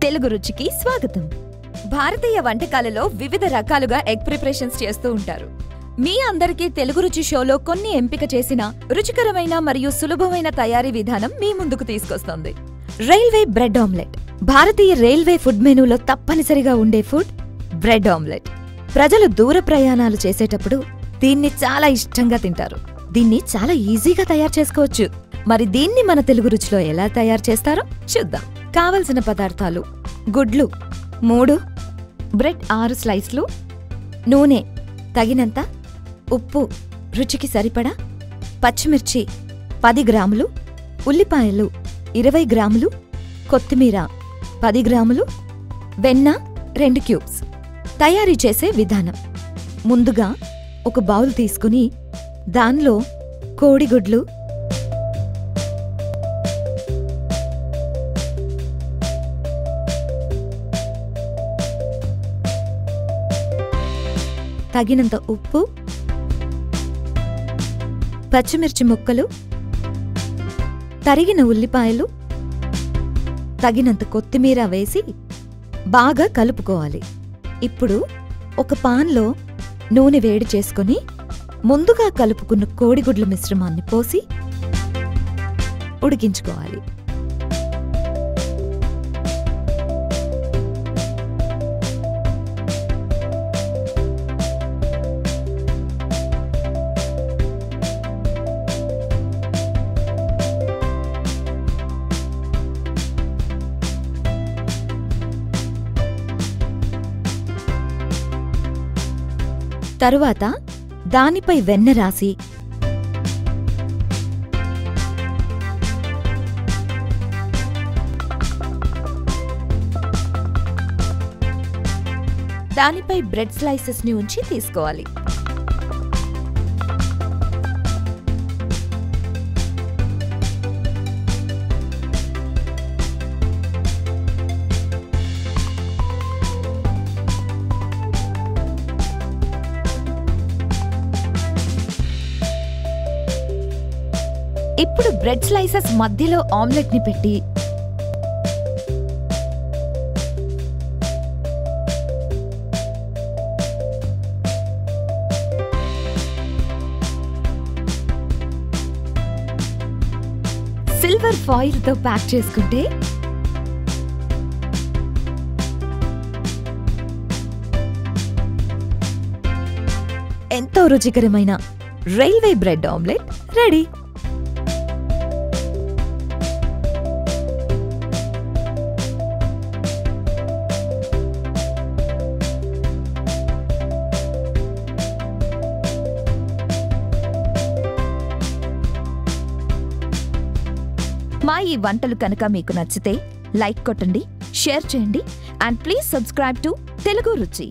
తెలుగు రుచికి స్వాగతం. భారతీయ వంటకాలలో వివిధ రకాలుగా ఎగ్ ప్రిపరేషన్స్ చేస్తూ ఉంటారు. మీ అందరికీ తెలుగు రుచి షోలో కొన్ని ఎంపిక చేసిన రుచికరమైన మరియు సులభమైన తయారీ విధానం మీ ముందుకు తీసుకొస్తోంది. Railway bread omelette. భారతీయ రైల్వే ఫుడ్ మెనూలో తప్పనిసరిగా ఉండే ఫుడ్ బ్రెడ్ ఆమ్లెట్. ప్రజలు దూర ప్రయాణాలు చేసేటప్పుడు దీన్ని చాలా ఇష్టంగా తింటారు. దీన్ని చాలా ఈజీగా తయారు చేసుకోవచ్చు. మరి దీన్ని మన తెలుగు రుచిలో ఎలా తయారు చేస్తారో చూద్దాం. కావలసిన పదార్థాలు: గుడ్లు 3, బ్రెడ్ 6 స్లైస్లు, నూనె తగినంత, ఉప్పు రుచికి సరిపడా, పచ్చిమిర్చి 10 గ్రాములు, ఉల్లిపాయలు 20 గ్రాములు, కొత్తిమీర 10 గ్రాములు, వెన్న 2 క్యూబ్స్. తయారీ చేసే విధానం: ముందుగా ఒక బౌల్ తీసుకుని దానిలో కోడిగుడ్లు, తగినంత ఉప్పు, పచ్చిమిర్చి ముక్కలు, తరిగిన ఉల్లిపాయలు, తగినంత కొత్తిమీర వేసి బాగా కలుపుకోవాలి. ఇప్పుడు ఒక పాన్లో నూనె వేడి చేసుకుని ముందుగా కలుపుకున్న కోడిగుడ్ల మిశ్రమాన్ని పోసి ఉడికించుకోవాలి. తరువాత దానిపై వెన్న రాసి దానిపై బ్రెడ్ స్లైసెస్ ని ఉంచి తీసుకోవాలి. ఇప్పుడు బ్రెడ్ స్లైసెస్ మధ్యలో ఆమ్లెట్ ని పెట్టి సిల్వర్ ఫాయిల్ తో ప్యాక్ చేసుకుంటే ఎంతో రుచికరమైన రైల్వే బ్రెడ్ ఆమ్లెట్ రెడీ. మా ఈ వంటలు కనుక మీకు నచ్చితే లైక్ కొట్టండి, షేర్ చేయండి, and please subscribe to Telugu రుచి.